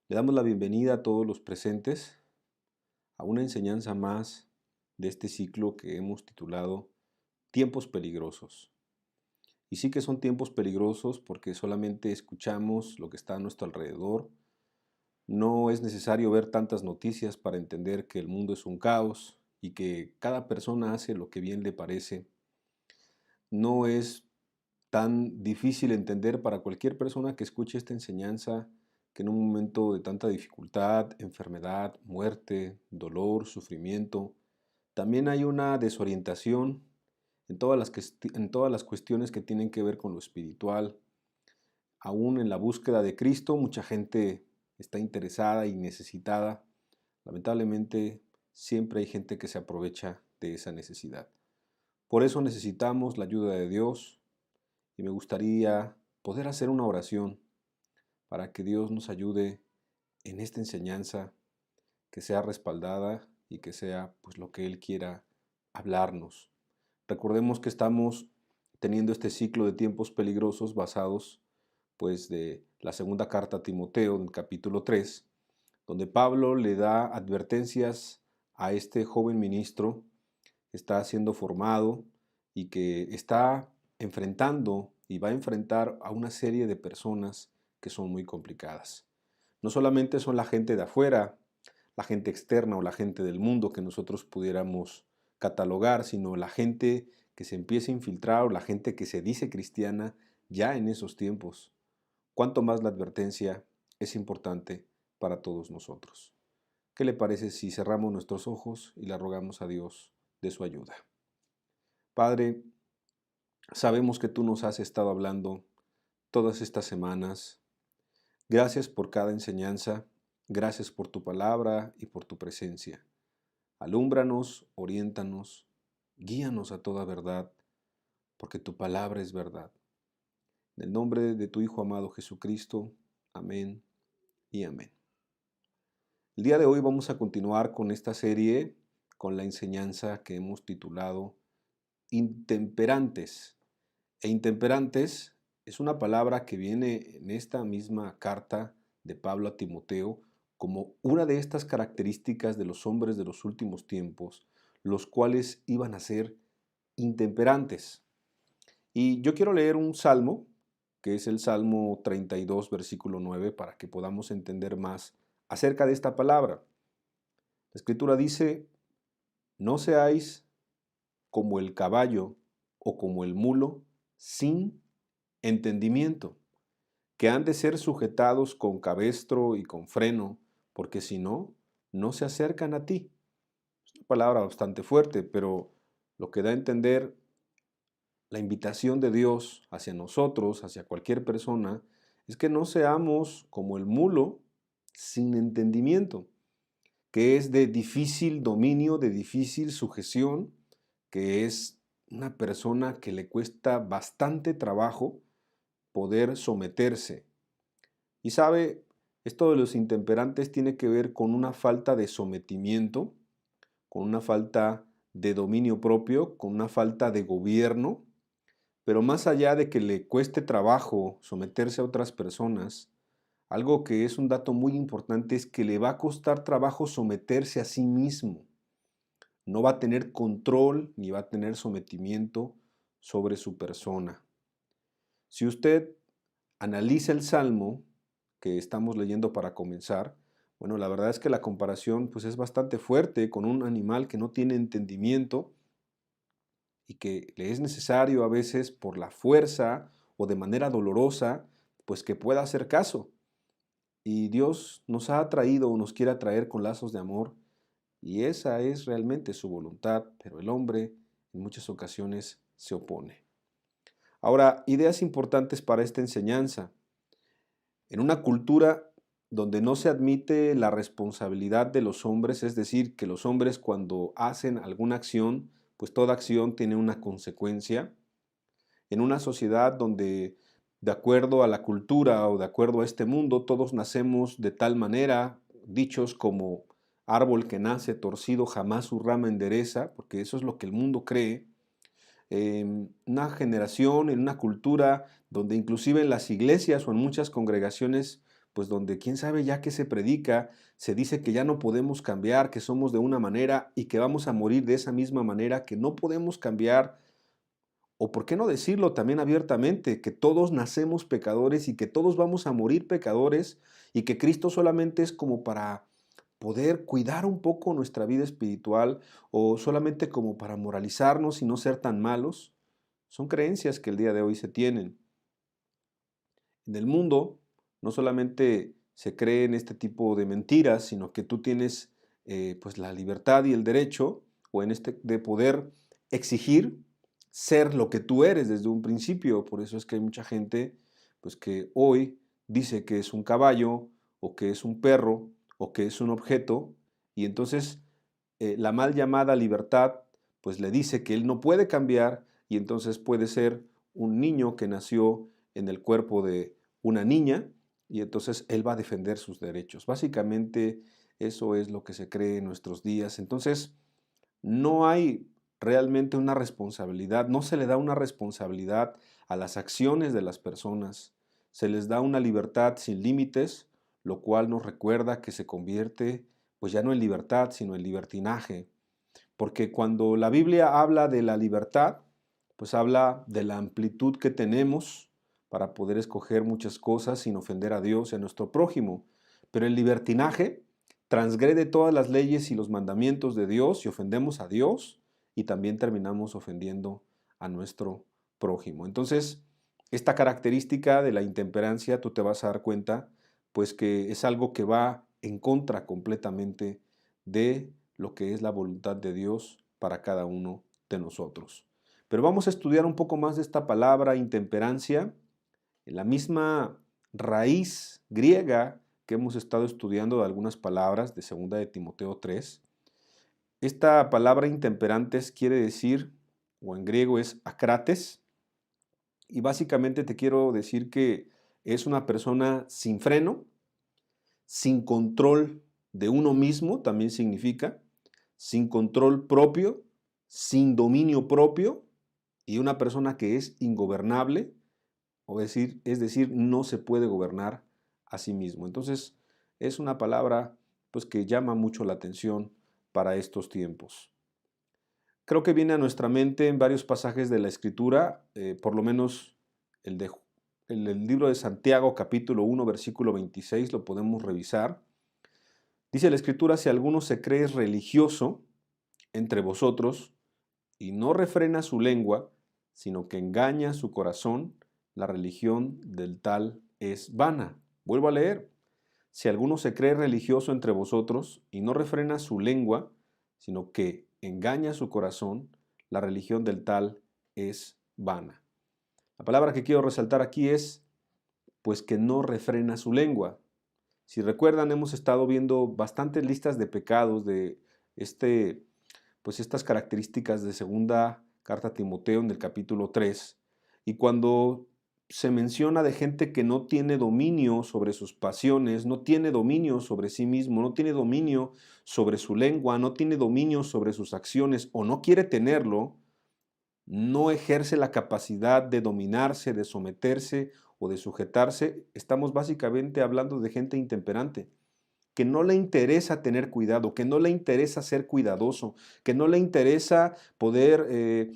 Le damos la bienvenida a todos los presentes a una enseñanza más de este ciclo que hemos titulado Tiempos peligrosos. Y sí que son tiempos peligrosos porque solamente escuchamos lo que está a nuestro alrededor. No es necesario ver tantas noticias para entender que el mundo es un caos y que cada persona hace lo que bien le parece. No es tan difícil entender para cualquier persona que escuche esta enseñanza que en un momento de tanta dificultad, enfermedad, muerte, dolor, sufrimiento, también hay una desorientación en todas las cuestiones que tienen que ver con lo espiritual. Aún en la búsqueda de Cristo, mucha gente está interesada y necesitada. Lamentablemente, siempre hay gente que se aprovecha de esa necesidad. Por eso necesitamos la ayuda de Dios, y me gustaría poder hacer una oración para que Dios nos ayude en esta enseñanza, que sea respaldada y que sea pues lo que Él quiera hablarnos. Recordemos que estamos teniendo este ciclo de tiempos peligrosos basados pues de la segunda carta a Timoteo en el capítulo 3, donde Pablo le da advertencias a este joven ministro que está siendo formado y que está enfrentando y va a enfrentar a una serie de personas que son muy complicadas. No solamente son la gente de afuera, la gente externa o la gente del mundo que nosotros pudiéramos catalogar, sino la gente que se empieza a infiltrar o la gente que se dice cristiana ya en esos tiempos. Cuanto más la advertencia es importante para todos nosotros. ¿Qué le parece si cerramos nuestros ojos y le rogamos a Dios de su ayuda? Padre, sabemos que tú nos has estado hablando todas estas semanas. Gracias por cada enseñanza, gracias por tu palabra y por tu presencia. Alúmbranos, oriéntanos, guíanos a toda verdad, porque tu palabra es verdad. En el nombre de tu Hijo amado Jesucristo, amén y amén. El día de hoy vamos a continuar con esta serie, con la enseñanza que hemos titulado Intemperantes. E intemperantes es una palabra que viene en esta misma carta de Pablo a Timoteo como una de estas características de los hombres de los últimos tiempos, los cuales iban a ser intemperantes. Y yo quiero leer un salmo, que es el Salmo 32, versículo 9, para que podamos entender más acerca de esta palabra. La Escritura dice, no seáis como el caballo o como el mulo sin entendimiento, que han de ser sujetados con cabestro y con freno, porque si no, no se acercan a ti. Es una palabra bastante fuerte, pero lo que da a entender la invitación de Dios hacia nosotros, hacia cualquier persona, es que no seamos como el mulo sin entendimiento, que es de difícil dominio, de difícil sujeción, que es una persona que le cuesta bastante trabajo poder someterse. Y sabe, esto de los intemperantes tiene que ver con una falta de sometimiento, con una falta de dominio propio, con una falta de gobierno, pero más allá de que le cueste trabajo someterse a otras personas, algo que es un dato muy importante es que le va a costar trabajo someterse a sí mismo. No va a tener control ni va a tener sometimiento sobre su persona. Si usted analiza el Salmo que estamos leyendo para comenzar, bueno, la verdad es que la comparación pues es bastante fuerte con un animal que no tiene entendimiento y que le es necesario a veces por la fuerza o de manera dolorosa, pues que pueda hacer caso. Y Dios nos ha atraído o nos quiere atraer con lazos de amor y esa es realmente su voluntad, pero el hombre en muchas ocasiones se opone. Ahora, ideas importantes para esta enseñanza. En una cultura donde no se admite la responsabilidad de los hombres, es decir, que los hombres cuando hacen alguna acción, pues toda acción tiene una consecuencia. En una sociedad donde, de acuerdo a la cultura o de acuerdo a este mundo, todos nacemos de tal manera, dichos como árbol que nace torcido jamás su rama endereza, porque eso es lo que el mundo cree, una generación, en una cultura donde inclusive en las iglesias o en muchas congregaciones pues donde quién sabe ya qué se predica, se dice que ya no podemos cambiar, que somos de una manera y que vamos a morir de esa misma manera, que no podemos cambiar. O por qué no decirlo también abiertamente, que todos nacemos pecadores y que todos vamos a morir pecadores y que Cristo solamente es como para poder cuidar un poco nuestra vida espiritual o solamente como para moralizarnos y no ser tan malos. Son creencias que el día de hoy se tienen. En el mundo no solamente se creen este tipo de mentiras, sino que tú tienes pues la libertad y el derecho, o en este de poder exigir ser lo que tú eres desde un principio. Por eso es que hay mucha gente pues que hoy dice que es un caballo, o que es un perro, o que es un objeto, y entonces la mal llamada libertad pues le dice que él no puede cambiar, y entonces puede ser un niño que nació en el cuerpo de una niña, y entonces él va a defender sus derechos. Básicamente eso es lo que se cree en nuestros días. Entonces no hay realmente una responsabilidad, no se le da una responsabilidad a las acciones de las personas, se les da una libertad sin límites, lo cual nos recuerda que se convierte pues ya no en libertad, sino en libertinaje. Porque cuando la Biblia habla de la libertad, pues habla de la amplitud que tenemos para poder escoger muchas cosas sin ofender a Dios y a nuestro prójimo. Pero el libertinaje transgrede todas las leyes y los mandamientos de Dios y ofendemos a Dios, y también terminamos ofendiendo a nuestro prójimo. Entonces, esta característica de la intemperancia, tú te vas a dar cuenta, pues que es algo que va en contra completamente de lo que es la voluntad de Dios para cada uno de nosotros. Pero vamos a estudiar un poco más de esta palabra intemperancia, en la misma raíz griega que hemos estado estudiando de algunas palabras de 2 de Timoteo 3. Esta palabra intemperantes quiere decir, o en griego es acrates, y básicamente te quiero decir que es una persona sin freno, sin control de uno mismo, también significa, sin control propio, sin dominio propio, y una persona que es ingobernable, es decir, no se puede gobernar a sí mismo. Entonces, es una palabra pues, que llama mucho la atención para estos tiempos. Creo que viene a nuestra mente en varios pasajes de la Escritura, por lo menos el libro de Santiago, capítulo 1, versículo 26, lo podemos revisar. Dice la Escritura: si alguno se cree religioso entre vosotros y no refrena su lengua, sino que engaña su corazón, la religión del tal es vana. Vuelvo a leer: si alguno se cree religioso entre vosotros y no refrena su lengua, sino que engaña su corazón, la religión del tal es vana. La palabra que quiero resaltar aquí es, pues, que no refrena su lengua. Si recuerdan, hemos estado viendo bastantes listas de pecados de pues estas características de segunda carta a Timoteo en el capítulo 3. Y cuando se menciona de gente que no tiene dominio sobre sus pasiones, no tiene dominio sobre sí mismo, no tiene dominio sobre su lengua, no tiene dominio sobre sus acciones o no quiere tenerlo, no ejerce la capacidad de dominarse, de someterse o de sujetarse, estamos básicamente hablando de gente intemperante, que no le interesa tener cuidado, que no le interesa ser cuidadoso, que no le interesa poder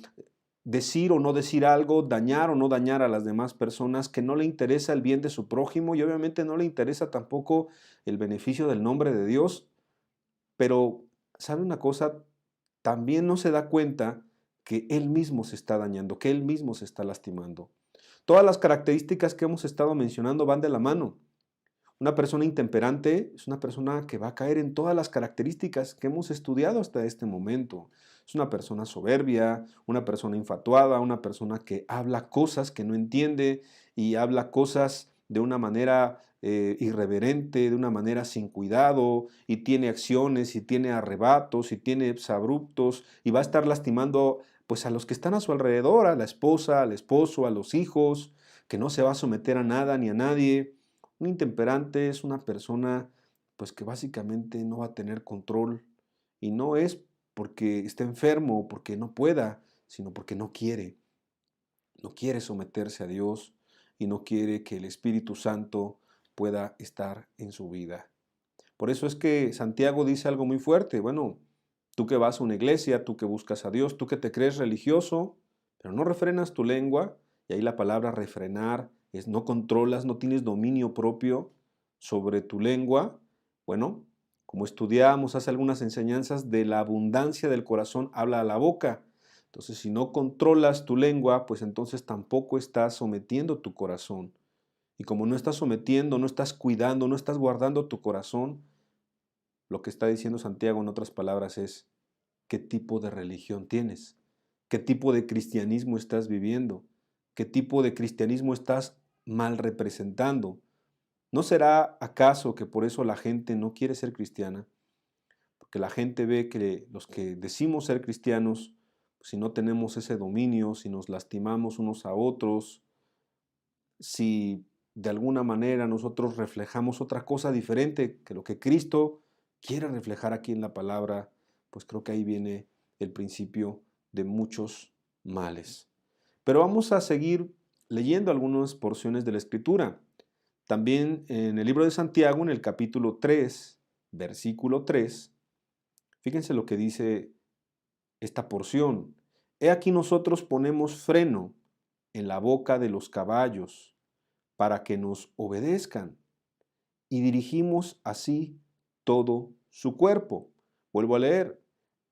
decir o no decir algo, dañar o no dañar a las demás personas, que no le interesa el bien de su prójimo y obviamente no le interesa tampoco el beneficio del nombre de Dios. Pero, ¿sabe una cosa? También no se da cuenta que él mismo se está dañando, que él mismo se está lastimando. Todas las características que hemos estado mencionando van de la mano. Una persona intemperante es una persona que va a caer en todas las características que hemos estudiado hasta este momento. Es una persona soberbia, una persona infatuada, una persona que habla cosas que no entiende y habla cosas de una manera irreverente, de una manera sin cuidado, y tiene acciones y tiene arrebatos y tiene abruptos y va a estar lastimando pues a los que están a su alrededor, a la esposa, al esposo, a los hijos, que no se va a someter a nada ni a nadie. Un intemperante es una persona pues que básicamente no va a tener control, y no es porque esté enfermo o porque no pueda, sino porque no quiere. No quiere someterse a Dios y no quiere que el Espíritu Santo pueda estar en su vida. Por eso es que Santiago dice algo muy fuerte. Bueno, tú que vas a una iglesia, tú que buscas a Dios, tú que te crees religioso, pero no refrenas tu lengua, y ahí la palabra refrenar es no controlas, no tienes dominio propio sobre tu lengua. Bueno, como estudiamos hace algunas enseñanzas, de la abundancia del corazón habla la boca. Entonces, si no controlas tu lengua, pues entonces tampoco estás sometiendo tu corazón. Y como no estás sometiendo, no estás cuidando, no estás guardando tu corazón, lo que está diciendo Santiago en otras palabras es, ¿qué tipo de religión tienes? ¿Qué tipo de cristianismo estás viviendo? ¿Qué tipo de cristianismo estás mal representando? ¿No será acaso que por eso la gente no quiere ser cristiana? Porque la gente ve que los que decimos ser cristianos, si no tenemos ese dominio, si nos lastimamos unos a otros, si de alguna manera nosotros reflejamos otra cosa diferente que lo que Cristo quiere reflejar aquí en la palabra, pues creo que ahí viene el principio de muchos males. Pero vamos a seguir leyendo algunas porciones de la Escritura. También en el libro de Santiago, en el capítulo 3, versículo 3, fíjense lo que dice esta porción. He aquí nosotros ponemos freno en la boca de los caballos para que nos obedezcan y dirigimos así todo su cuerpo. Vuelvo a leer.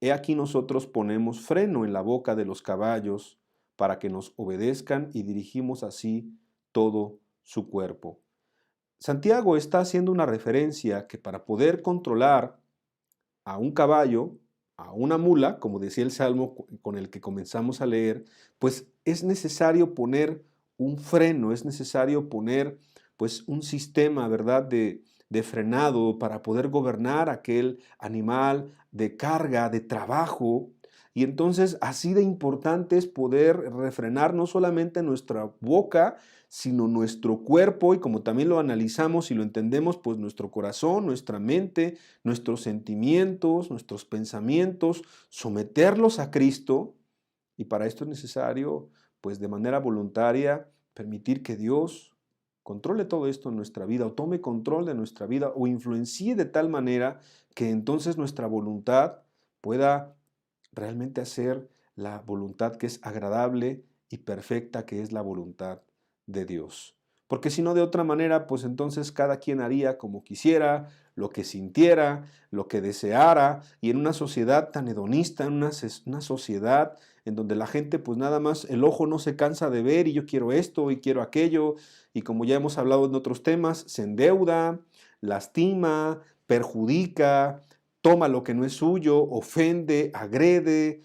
He aquí nosotros ponemos freno en la boca de los caballos para que nos obedezcan y dirigimos así todo su cuerpo. Santiago está haciendo una referencia que para poder controlar a un caballo, a una mula, como decía el salmo con el que comenzamos a leer, pues es necesario poner un freno, es necesario poner pues un sistema, ¿verdad?, de frenado para poder gobernar aquel animal de carga, de trabajo. Y entonces así de importante es poder refrenar no solamente nuestra boca, sino nuestro cuerpo, y como también lo analizamos y lo entendemos, pues nuestro corazón, nuestra mente, nuestros sentimientos, nuestros pensamientos, someterlos a Cristo. Y para esto es necesario, pues de manera voluntaria, permitir que Dios controle todo esto en nuestra vida, o tome control de nuestra vida, o influencie de tal manera que entonces nuestra voluntad pueda realmente hacer la voluntad que es agradable y perfecta, que es la voluntad de Dios. Porque si no, de otra manera, pues entonces cada quien haría como quisiera, lo que sintiera, lo que deseara, y en una sociedad tan hedonista, en una sociedad en donde la gente pues nada más el ojo no se cansa de ver y yo quiero esto y quiero aquello, y como ya hemos hablado en otros temas, se endeuda, lastima, perjudica, toma lo que no es suyo, ofende, agrede,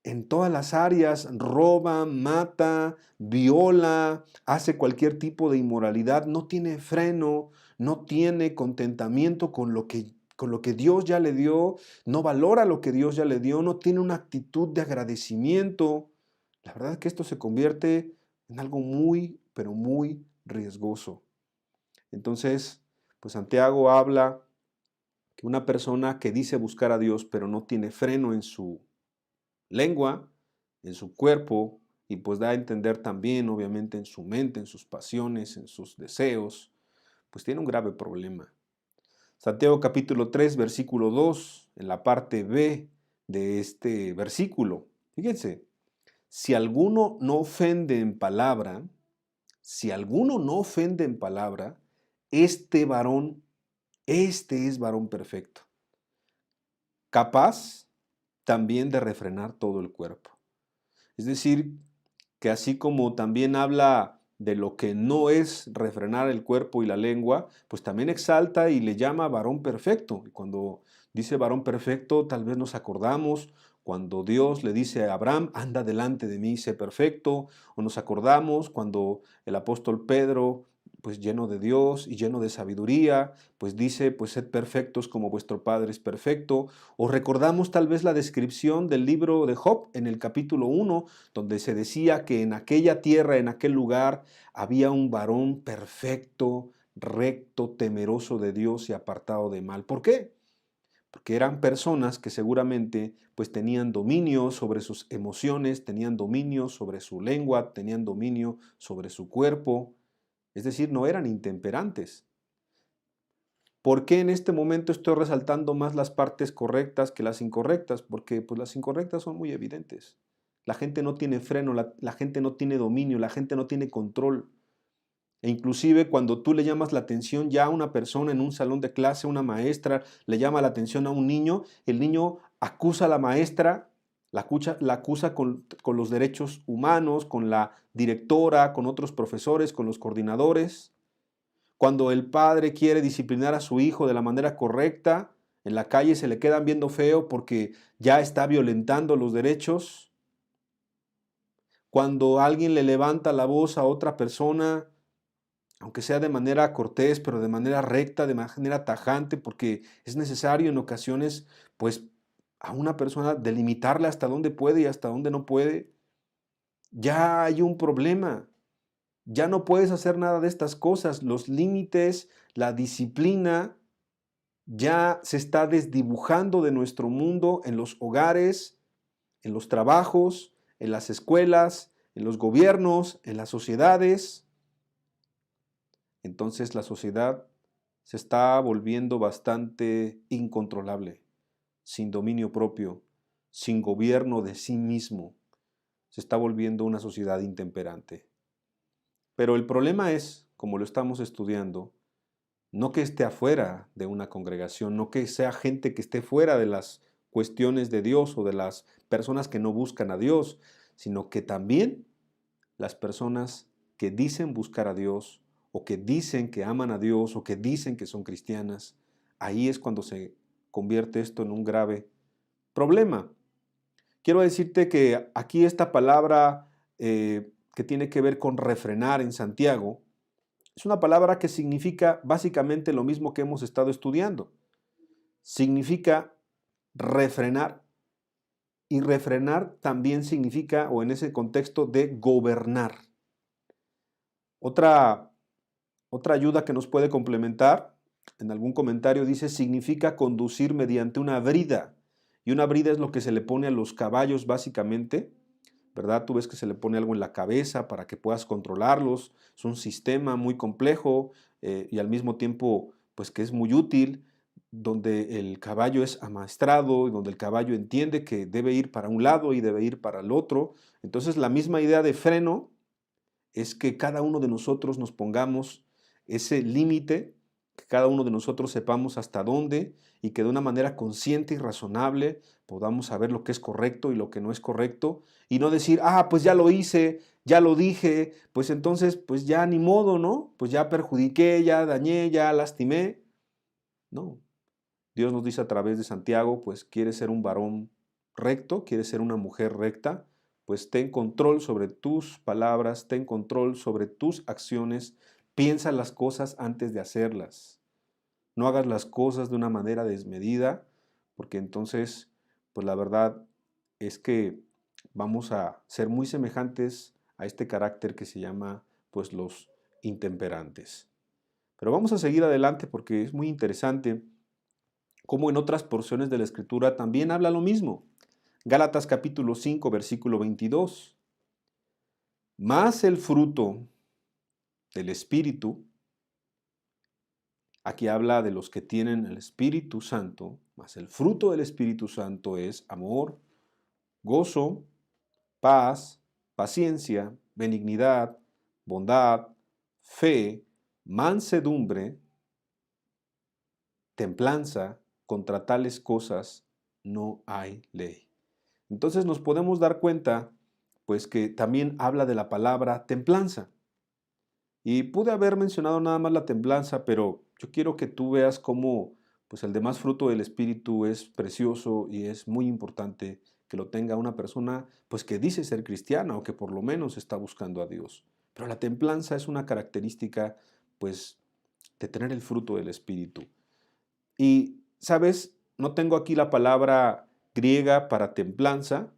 en todas las áreas, roba, mata, viola, hace cualquier tipo de inmoralidad, no tiene freno, no tiene contentamiento con lo que Dios ya le dio, no valora lo que Dios ya le dio, no tiene una actitud de agradecimiento. La verdad es que esto se convierte en algo muy, pero muy riesgoso. Entonces, pues Santiago habla que una persona que dice buscar a Dios, pero no tiene freno en su lengua, en su cuerpo, y pues da a entender también, obviamente, en su mente, en sus pasiones, en sus deseos, pues tiene un grave problema. Santiago capítulo 3, versículo 2, en la parte B de este versículo. Fíjense, si alguno no ofende en palabra, si alguno no ofende en palabra, este varón, este es varón perfecto, capaz también de refrenar todo el cuerpo. Es decir, que así como también habla de lo que no es refrenar el cuerpo y la lengua, pues también exalta y le llama varón perfecto. Y cuando dice varón perfecto, tal vez nos acordamos cuando Dios le dice a Abraham, anda delante de mí, sé perfecto, o nos acordamos cuando el apóstol Pedro, pues lleno de Dios y lleno de sabiduría, pues dice, pues sed perfectos como vuestro Padre es perfecto, o recordamos tal vez la descripción del libro de Job en el capítulo 1, donde se decía que en aquella tierra, en aquel lugar, había un varón perfecto, recto, temeroso de Dios y apartado de mal. ¿Por qué? Porque eran personas que seguramente pues tenían dominio sobre sus emociones, tenían dominio sobre su lengua, tenían dominio sobre su cuerpo, es decir, no eran intemperantes. ¿Por qué en este momento estoy resaltando más las partes correctas que las incorrectas? Porque pues, las incorrectas son muy evidentes. La gente no tiene freno, la gente no tiene dominio, la gente no tiene control. E inclusive cuando tú le llamas la atención ya a una persona en un salón de clase, una maestra le llama la atención a un niño, el niño acusa a la maestra, la acusa con los derechos humanos, con la directora, con otros profesores, con los coordinadores. Cuando el padre quiere disciplinar a su hijo de la manera correcta, en la calle se le quedan viendo feo porque ya está violentando los derechos. Cuando alguien le levanta la voz a otra persona, aunque sea de manera cortés, pero de manera recta, de manera tajante, porque es necesario en ocasiones, pues, a una persona delimitarle hasta dónde puede y hasta dónde no puede, ya hay un problema. Ya no puedes hacer nada de estas cosas. Los límites, la disciplina, ya se está desdibujando de nuestro mundo en los hogares, en los trabajos, en las escuelas, en los gobiernos, en las sociedades. Entonces la sociedad se está volviendo bastante incontrolable, sin dominio propio, sin gobierno de sí mismo. Se está volviendo una sociedad intemperante. Pero el problema es, como lo estamos estudiando, no que esté afuera de una congregación, no que sea gente que esté fuera de las cuestiones de Dios o de las personas que no buscan a Dios, sino que también las personas que dicen buscar a Dios o que dicen que aman a Dios o que dicen que son cristianas, ahí es cuando se convierte esto en un grave problema. Quiero decirte que aquí esta palabra que tiene que ver con refrenar en Santiago, es una palabra que significa básicamente lo mismo que hemos estado estudiando. Significa refrenar. Y refrenar también significa, o en ese contexto, de gobernar. Otra ayuda que nos puede complementar, en algún comentario dice, significa conducir mediante una brida. Y una brida es lo que se le pone a los caballos básicamente, ¿verdad? Tú ves que se le pone algo en la cabeza para que puedas controlarlos. Es un sistema muy complejo y al mismo tiempo, pues que es muy útil, donde el caballo es amaestrado y donde el caballo entiende que debe ir para un lado y debe ir para el otro. Entonces, la misma idea de freno es que cada uno de nosotros nos pongamos ese límite, que cada uno de nosotros sepamos hasta dónde y que de una manera consciente y razonable podamos saber lo que es correcto y lo que no es correcto y no decir, pues ya lo hice, ya lo dije, pues entonces pues ya ni modo, ¿no? Pues ya perjudiqué, ya dañé, ya lastimé. No, Dios nos dice a través de Santiago, pues quieres ser un varón recto, quieres ser una mujer recta, pues ten control sobre tus palabras, ten control sobre tus acciones, piensa las cosas antes de hacerlas. No hagas las cosas de una manera desmedida, porque entonces, pues la verdad es que vamos a ser muy semejantes a este carácter que se llama, pues, los intemperantes. Pero vamos a seguir adelante porque es muy interesante como en otras porciones de la Escritura también habla lo mismo. Gálatas capítulo 5, versículo 22. Más el fruto del Espíritu, aquí habla de los que tienen el Espíritu Santo, más el fruto del Espíritu Santo es amor, gozo, paz, paciencia, benignidad, bondad, fe, mansedumbre, templanza. Contra tales cosas no hay ley. Entonces nos podemos dar cuenta, pues que también habla de la palabra templanza. Y pude haber mencionado nada más la templanza, pero yo quiero que tú veas cómo pues el demás fruto del Espíritu es precioso y es muy importante que lo tenga una persona pues que dice ser cristiana o que por lo menos está buscando a Dios. Pero la templanza es una característica pues de tener el fruto del Espíritu. Y, ¿sabes? No tengo aquí la palabra griega para templanza,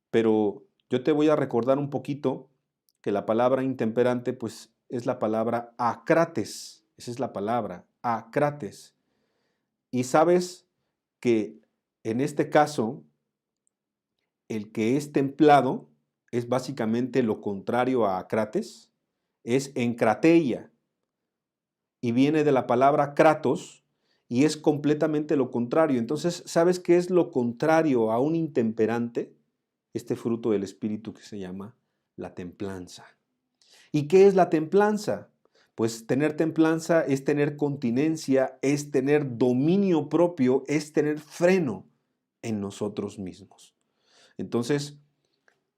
pero yo te voy a recordar un poquito que la palabra intemperante, pues, es la palabra acrates. Esa es la palabra, acrates. Y sabes que en este caso, el que es templado es básicamente lo contrario a acrates, es encrateia. Y viene de la palabra kratos, y es completamente lo contrario. Entonces, ¿sabes qué es lo contrario a un intemperante? Este fruto del Espíritu que se llama la templanza. ¿Y qué es la templanza? Pues tener templanza es tener continencia, es tener dominio propio, es tener freno en nosotros mismos. Entonces,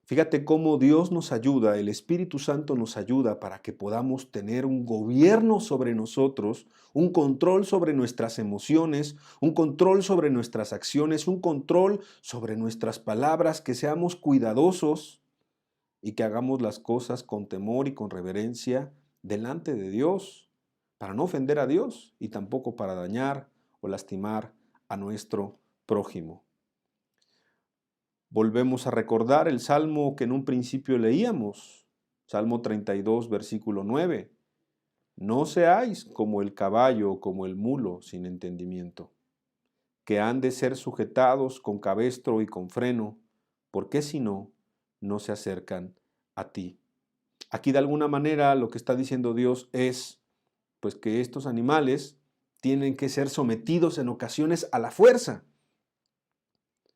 fíjate cómo Dios nos ayuda, el Espíritu Santo nos ayuda para que podamos tener un gobierno sobre nosotros, un control sobre nuestras emociones, un control sobre nuestras acciones, un control sobre nuestras palabras, que seamos cuidadosos y que hagamos las cosas con temor y con reverencia delante de Dios, para no ofender a Dios y tampoco para dañar o lastimar a nuestro prójimo. Volvemos a recordar el salmo que en un principio leíamos, Salmo 32, versículo 9. No seáis como el caballo o como el mulo sin entendimiento, que han de ser sujetados con cabestro y con freno, porque si no, no se acercan a ti. Aquí de alguna manera lo que está diciendo Dios es pues que estos animales tienen que ser sometidos en ocasiones a la fuerza.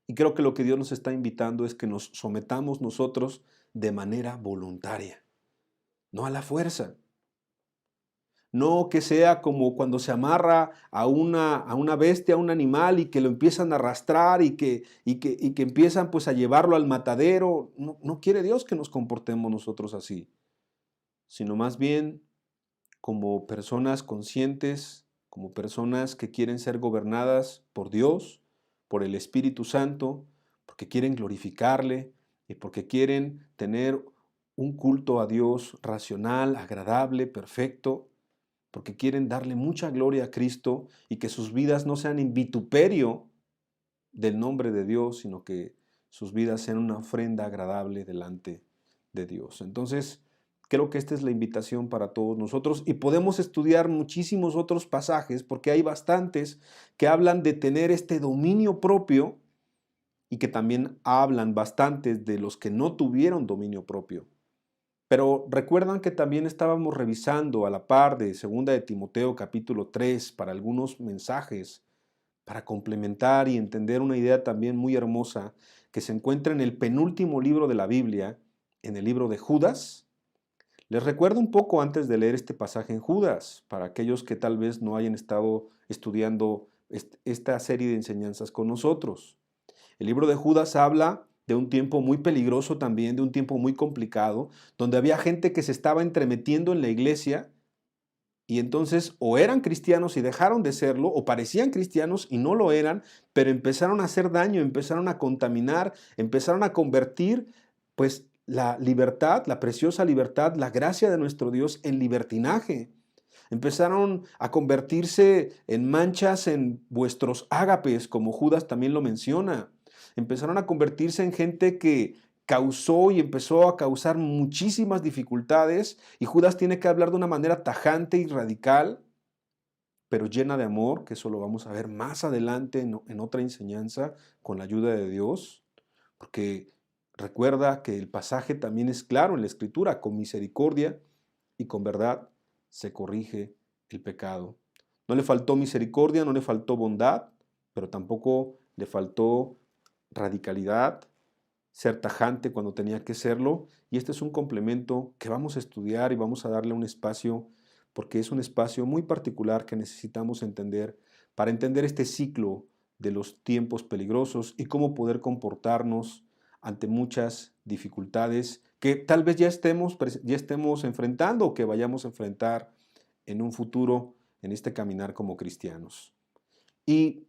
Y creo que lo que Dios nos está invitando es que nos sometamos nosotros de manera voluntaria, no a la fuerza. No que sea como cuando se amarra a una bestia, a un animal y que lo empiezan a arrastrar y que empiezan pues a llevarlo al matadero. No, no quiere Dios que nos comportemos nosotros así, sino más bien como personas conscientes, como personas que quieren ser gobernadas por Dios, por el Espíritu Santo, porque quieren glorificarle y porque quieren tener un culto a Dios racional, agradable, perfecto, porque quieren darle mucha gloria a Cristo y que sus vidas no sean en vituperio del nombre de Dios, sino que sus vidas sean una ofrenda agradable delante de Dios. Entonces, creo que esta es la invitación para todos nosotros y podemos estudiar muchísimos otros pasajes porque hay bastantes que hablan de tener este dominio propio y que también hablan bastantes de los que no tuvieron dominio propio. Pero recuerdan que también estábamos revisando a la par de 2 de Timoteo capítulo 3 para algunos mensajes para complementar y entender una idea también muy hermosa que se encuentra en el penúltimo libro de la Biblia, en el libro de Judas. Les recuerdo un poco antes de leer este pasaje en Judas, para aquellos que tal vez no hayan estado estudiando esta serie de enseñanzas con nosotros. El libro de Judas habla de un tiempo muy peligroso también, de un tiempo muy complicado, donde había gente que se estaba entremetiendo en la iglesia y entonces o eran cristianos y dejaron de serlo, o parecían cristianos y no lo eran, pero empezaron a hacer daño, empezaron a contaminar, empezaron a convertir pues la libertad, la preciosa libertad, la gracia de nuestro Dios en libertinaje. Empezaron a convertirse en manchas en vuestros ágapes, como Judas también lo menciona. Empezaron a convertirse en gente que causó y empezó a causar muchísimas dificultades y Judas tiene que hablar de una manera tajante y radical, pero llena de amor, que eso lo vamos a ver más adelante en otra enseñanza con la ayuda de Dios, porque recuerda que el pasaje también es claro en la Escritura, con misericordia y con verdad se corrige el pecado. No le faltó misericordia, no le faltó bondad, pero tampoco le faltó radicalidad, ser tajante cuando tenía que serlo, y este es un complemento que vamos a estudiar y vamos a darle un espacio, porque es un espacio muy particular que necesitamos entender para entender este ciclo de los tiempos peligrosos y cómo poder comportarnos ante muchas dificultades que tal vez ya estemos enfrentando o que vayamos a enfrentar en un futuro en este caminar como cristianos. Y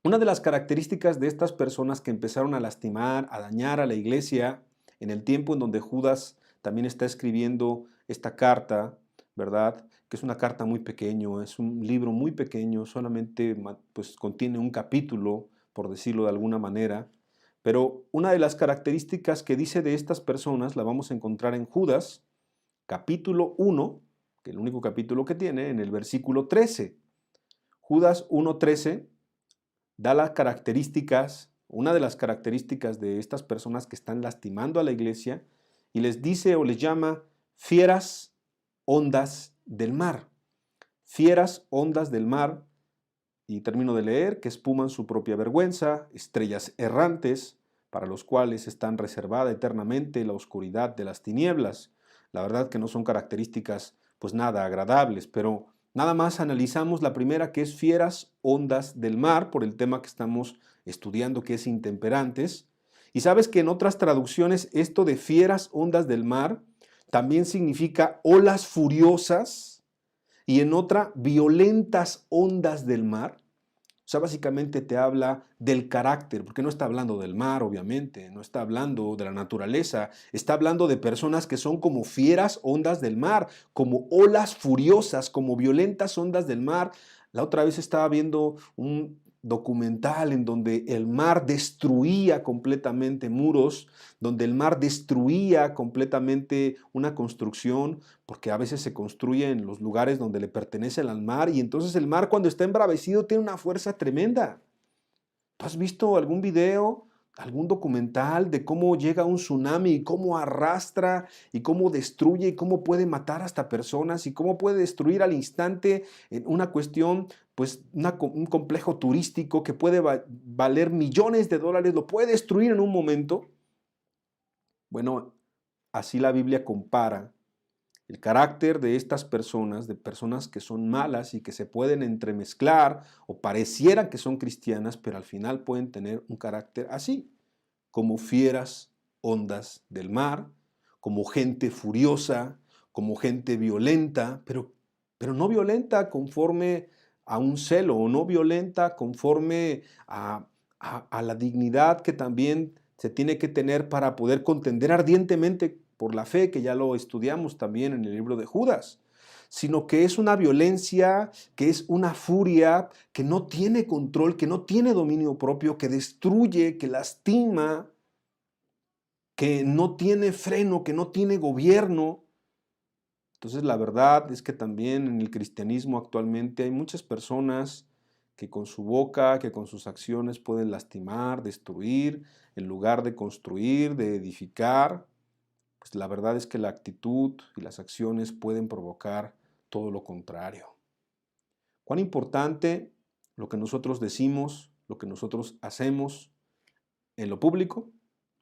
una de las características de estas personas que empezaron a lastimar, a dañar a la iglesia en el tiempo en donde Judas también está escribiendo esta carta, ¿verdad? Que es una carta muy pequeña, es un libro muy pequeño, solamente pues, contiene un capítulo, por decirlo de alguna manera. Pero una de las características que dice de estas personas la vamos a encontrar en Judas, capítulo 1, que es el único capítulo que tiene, en el versículo 13. Judas 1:13 da las características, una de las características de estas personas que están lastimando a la iglesia y les dice o les llama fieras ondas del mar. Fieras ondas del mar Y termino de leer, que espuman su propia vergüenza, estrellas errantes, para los cuales están reservada eternamente la oscuridad de las tinieblas. La verdad que no son características pues nada agradables, pero nada más analizamos la primera, que es fieras ondas del mar, por el tema que estamos estudiando, que es intemperantes. Y sabes que en otras traducciones esto de fieras ondas del mar también significa olas furiosas, y en otra violentas ondas del mar. O sea, básicamente te habla del carácter, porque no está hablando del mar, obviamente, no está hablando de la naturaleza, está hablando de personas que son como fieras ondas del mar, como olas furiosas, como violentas ondas del mar. La otra vez estaba viendo un documental en donde el mar destruía completamente muros, donde el mar destruía completamente una construcción, porque a veces se construye en los lugares donde le pertenecen al mar, y entonces el mar, cuando está embravecido, tiene una fuerza tremenda. ¿Tú has visto algún video, algún documental de cómo llega un tsunami y cómo arrastra y cómo destruye y cómo puede matar hasta personas y cómo puede destruir al instante en una cuestión, pues un complejo turístico que puede valer millones de dólares, lo puede destruir en un momento? Bueno, así la Biblia compara el carácter de estas personas, de personas que son malas y que se pueden entremezclar o parecieran que son cristianas, pero al final pueden tener un carácter así, como fieras ondas del mar, como gente furiosa, como gente violenta, pero no violenta conforme a un celo, o no violenta conforme a la dignidad que también se tiene que tener para poder contender ardientemente por la fe, que ya lo estudiamos también en el libro de Judas, sino que es una violencia, que es una furia, que no tiene control, que no tiene dominio propio, que destruye, que lastima, que no tiene freno, que no tiene gobierno. Entonces la verdad es que también en el cristianismo actualmente hay muchas personas que con su boca, que con sus acciones pueden lastimar, destruir, en lugar de construir, de edificar. Pues la verdad es que la actitud y las acciones pueden provocar todo lo contrario. Cuán importante lo que nosotros decimos, lo que nosotros hacemos en lo público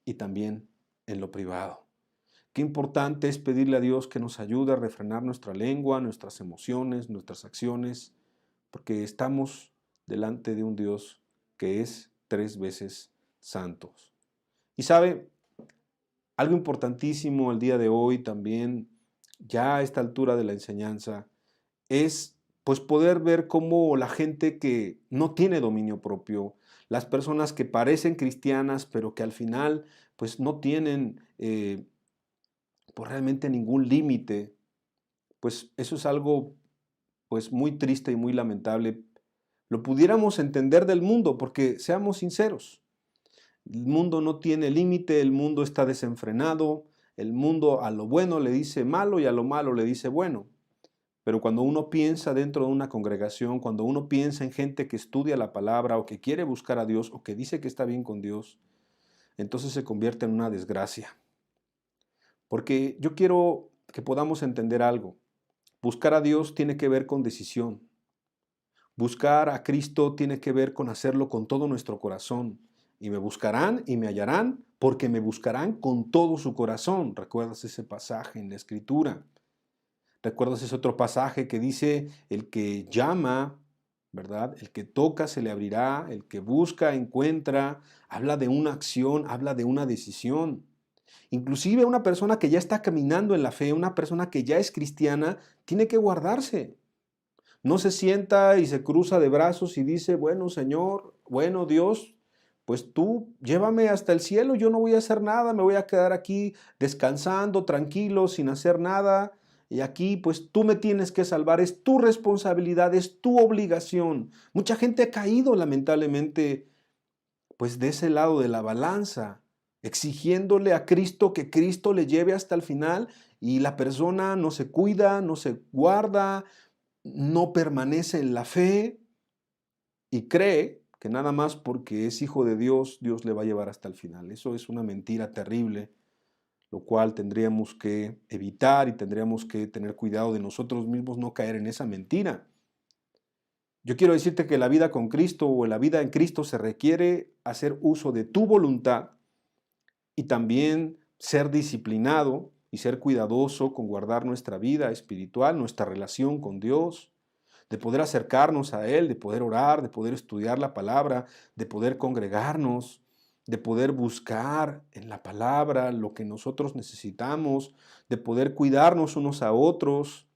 y también en lo privado. Qué importante es pedirle a Dios que nos ayude a refrenar nuestra lengua, nuestras emociones, nuestras acciones, porque estamos delante de un Dios que es 3 veces santo. Y sabe, algo importantísimo el día de hoy también, ya a esta altura de la enseñanza, es pues poder ver cómo la gente que no tiene dominio propio, las personas que parecen cristianas pero que al final pues no tienen pues realmente ningún límite, pues eso es algo pues muy triste y muy lamentable. Lo pudiéramos entender del mundo, porque seamos sinceros, el mundo no tiene límite, el mundo está desenfrenado, el mundo a lo bueno le dice malo y a lo malo le dice bueno. Pero cuando uno piensa dentro de una congregación, cuando uno piensa en gente que estudia la palabra o que quiere buscar a Dios o que dice que está bien con Dios, entonces se convierte en una desgracia. Porque yo quiero que podamos entender algo. Buscar a Dios tiene que ver con decisión. Buscar a Cristo tiene que ver con hacerlo con todo nuestro corazón. Y me buscarán y me hallarán porque me buscarán con todo su corazón. ¿Recuerdas ese pasaje en la Escritura? ¿Recuerdas ese otro pasaje que dice, el que llama, ¿verdad? El que toca se le abrirá, el que busca encuentra? Habla de una acción, habla de una decisión. Inclusive una persona que ya está caminando en la fe, una persona que ya es cristiana, tiene que guardarse. No se sienta y se cruza de brazos y dice, bueno, Señor, bueno, Dios, pues tú llévame hasta el cielo, yo no voy a hacer nada, me voy a quedar aquí descansando, tranquilo, sin hacer nada. Y aquí, pues tú me tienes que salvar, es tu responsabilidad, es tu obligación. Mucha gente ha caído, lamentablemente, pues de ese lado de la balanza, exigiéndole a Cristo que Cristo le lleve hasta el final, y la persona no se cuida, no se guarda, no permanece en la fe y cree que nada más porque es hijo de Dios, Dios le va a llevar hasta el final. Eso es una mentira terrible, lo cual tendríamos que evitar y tendríamos que tener cuidado de nosotros mismos no caer en esa mentira. Yo quiero decirte que la vida con Cristo o la vida en Cristo se requiere hacer uso de tu voluntad y también ser disciplinado y ser cuidadoso con guardar nuestra vida espiritual, nuestra relación con Dios, de poder acercarnos a Él, de poder orar, de poder estudiar la palabra, de poder congregarnos, de poder buscar en la palabra lo que nosotros necesitamos, de poder cuidarnos unos a otros,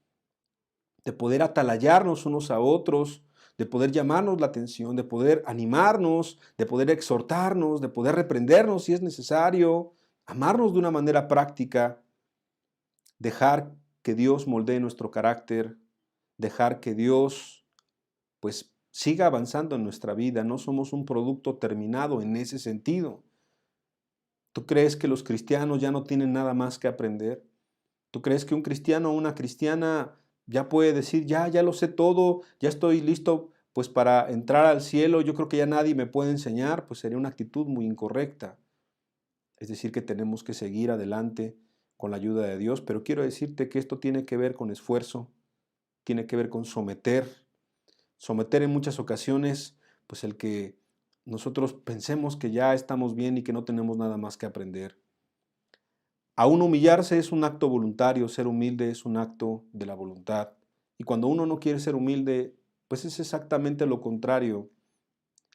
de poder atalayarnos unos a otros, de poder llamarnos la atención, de poder animarnos, de poder exhortarnos, de poder reprendernos si es necesario, amarnos de una manera práctica, dejar que Dios moldee nuestro carácter, dejar que Dios pues siga avanzando en nuestra vida. No somos un producto terminado en ese sentido. ¿Tú crees que los cristianos ya no tienen nada más que aprender? ¿Tú crees que un cristiano o una cristiana ya puede decir, ya lo sé todo, ya estoy listo pues para entrar al cielo, yo creo que ya nadie me puede enseñar? Pues sería una actitud muy incorrecta. Es decir, que tenemos que seguir adelante con la ayuda de Dios, pero quiero decirte que esto tiene que ver con esfuerzo, tiene que ver con someter en muchas ocasiones, pues el que nosotros pensemos que ya estamos bien y que no tenemos nada más que aprender. Aún humillarse es un acto voluntario, ser humilde es un acto de la voluntad. Y cuando uno no quiere ser humilde, pues es exactamente lo contrario.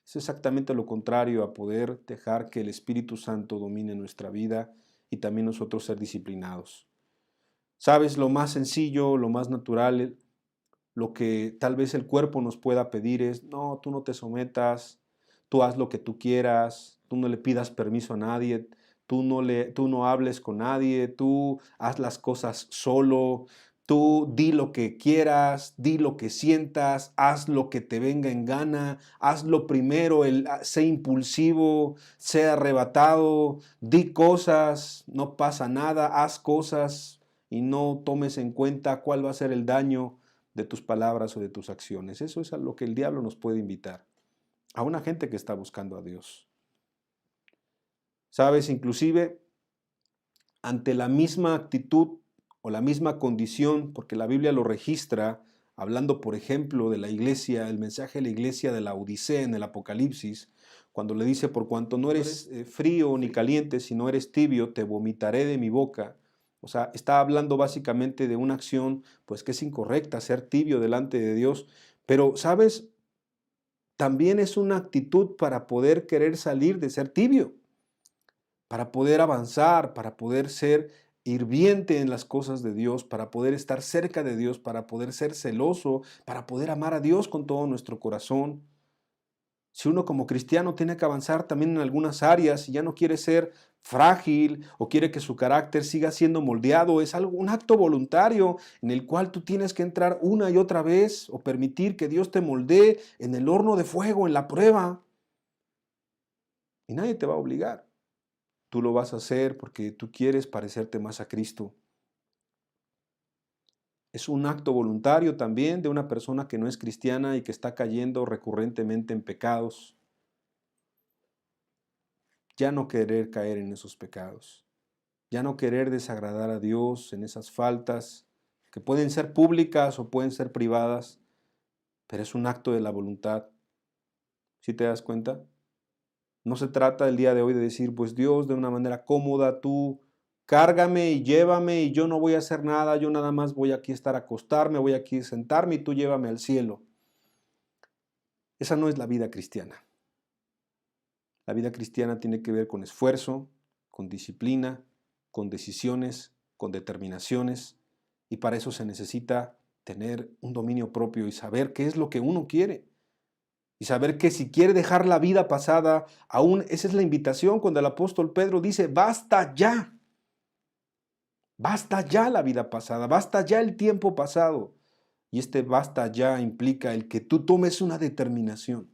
Es exactamente lo contrario a poder dejar que el Espíritu Santo domine nuestra vida y también nosotros ser disciplinados. ¿Sabes? Lo más sencillo, lo más natural, lo que tal vez el cuerpo nos pueda pedir es, no, tú no te sometas, tú haz lo que tú quieras, tú no le pidas permiso a nadie, tú no hables con nadie, tú haz las cosas solo, tú di lo que quieras, di lo que sientas, haz lo que te venga en gana, haz lo primero, sé impulsivo, sé arrebatado, di cosas, no pasa nada, haz cosas y no tomes en cuenta cuál va a ser el daño de tus palabras o de tus acciones. Eso es a lo que el diablo nos puede invitar, a una gente que está buscando a Dios. Sabes, inclusive ante la misma actitud o la misma condición, porque la Biblia lo registra, hablando por ejemplo de la iglesia, el mensaje de la iglesia de la Odisea en el Apocalipsis, cuando le dice, por cuanto no eres frío ni caliente, sino eres tibio, te vomitaré de mi boca. O sea, está hablando básicamente de una acción pues que es incorrecta, ser tibio delante de Dios. Pero, ¿sabes? También es una actitud para poder querer salir de ser tibio, para poder avanzar, para poder ser hirviente en las cosas de Dios, para poder estar cerca de Dios, para poder ser celoso, para poder amar a Dios con todo nuestro corazón. Si uno como cristiano tiene que avanzar también en algunas áreas y ya no quiere ser frágil o quiere que su carácter siga siendo moldeado, es algo, un acto voluntario en el cual tú tienes que entrar una y otra vez o permitir que Dios te moldee en el horno de fuego, en la prueba. Y nadie te va a obligar. Tú lo vas a hacer porque tú quieres parecerte más a Cristo. Es un acto voluntario también de una persona que no es cristiana y que está cayendo recurrentemente en pecados. Ya no querer caer en esos pecados. Ya no querer desagradar a Dios en esas faltas que pueden ser públicas o pueden ser privadas, pero es un acto de la voluntad. ¿Sí te das cuenta? No se trata el día de hoy de decir, pues Dios, de una manera cómoda, tú cárgame y llévame y yo no voy a hacer nada, yo nada más voy aquí a estar a acostarme, voy aquí a sentarme y tú llévame al cielo. Esa no es la vida cristiana. La vida cristiana tiene que ver con esfuerzo, con disciplina, con decisiones, con determinaciones, y para eso se necesita tener un dominio propio y saber qué es lo que uno quiere. Y saber que si quiere dejar la vida pasada, aún esa es la invitación cuando el apóstol Pedro dice, basta ya la vida pasada, basta ya el tiempo pasado. Y este basta ya implica el que tú tomes una determinación.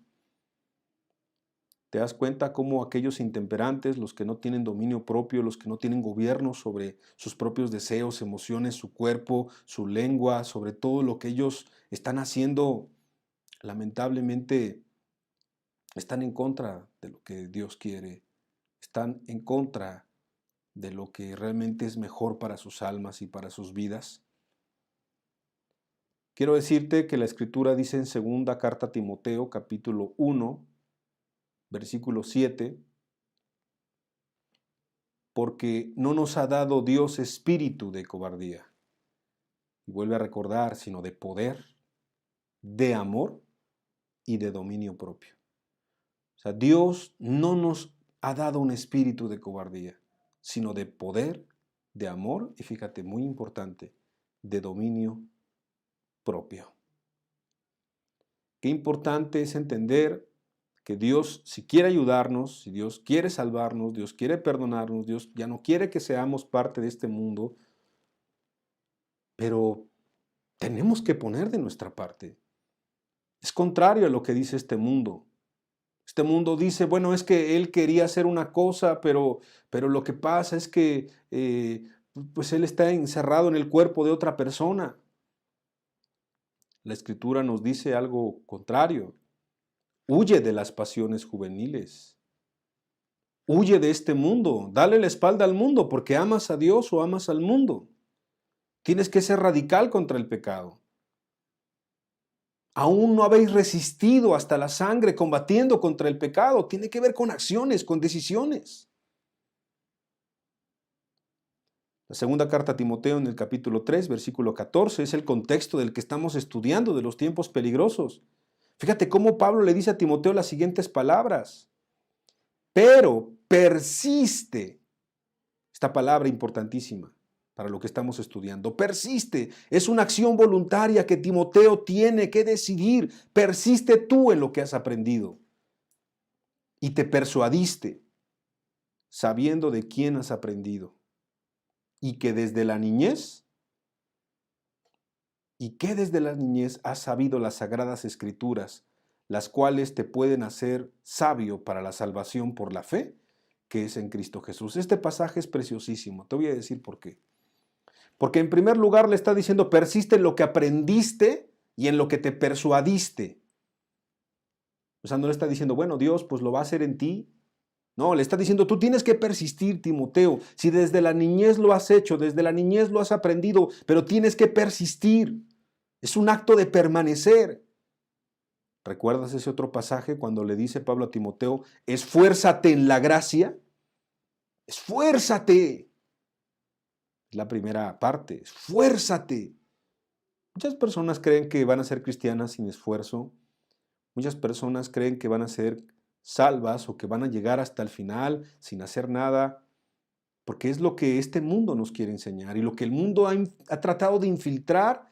¿Te das cuenta cómo aquellos intemperantes, los que no tienen dominio propio, los que no tienen gobierno sobre sus propios deseos, emociones, su cuerpo, su lengua, sobre todo lo que ellos están haciendo, lamentablemente están en contra de lo que Dios quiere, están en contra de lo que realmente es mejor para sus almas y para sus vidas? Quiero decirte que la Escritura dice en segunda carta a Timoteo, capítulo 1, versículo 7, porque no nos ha dado Dios espíritu de cobardía. Y vuelve a recordar, sino de poder, de amor y de dominio propio. O sea, Dios no nos ha dado un espíritu de cobardía, sino de poder, de amor y fíjate, muy importante, de dominio propio. Qué importante es entender que Dios, si quiere ayudarnos, si Dios quiere salvarnos, Dios quiere perdonarnos, Dios ya no quiere que seamos parte de este mundo, pero tenemos que poner de nuestra parte. Es contrario a lo que dice este mundo. Este mundo dice, bueno, es que él quería hacer una cosa, pero lo que pasa es que pues él está encerrado en el cuerpo de otra persona. La Escritura nos dice algo contrario. Huye de las pasiones juveniles. Huye de este mundo. Dale la espalda al mundo porque amas a Dios o amas al mundo. Tienes que ser radical contra el pecado. Aún no habéis resistido hasta la sangre combatiendo contra el pecado. Tiene que ver con acciones, con decisiones. La segunda carta a Timoteo en el capítulo 3, versículo 14, es el contexto del que estamos estudiando, de los tiempos peligrosos. Fíjate cómo Pablo le dice a Timoteo las siguientes palabras. Pero persiste. Esta palabra importantísima para lo que estamos estudiando. Persiste. Es una acción voluntaria que Timoteo tiene que decidir. Persiste tú en lo que has aprendido. Y te persuadiste, sabiendo de quién has aprendido. Y que desde la niñez has sabido las sagradas escrituras, las cuales te pueden hacer sabio para la salvación por la fe que es en Cristo Jesús. Este pasaje es preciosísimo. Te voy a decir por qué. Porque en primer lugar le está diciendo, persiste en lo que aprendiste y en lo que te persuadiste. O sea, no le está diciendo, bueno, Dios pues lo va a hacer en ti. No, le está diciendo, tú tienes que persistir, Timoteo. Si desde la niñez lo has hecho, desde la niñez lo has aprendido, pero tienes que persistir. Es un acto de permanecer. ¿Recuerdas ese otro pasaje cuando le dice Pablo a Timoteo, esfuérzate en la gracia? Esfuérzate. Es la primera parte, esfuérzate. Muchas personas creen que van a ser cristianas sin esfuerzo. Muchas personas creen que van a ser salvas o que van a llegar hasta el final sin hacer nada, porque es lo que este mundo nos quiere enseñar y lo que el mundo ha tratado de infiltrar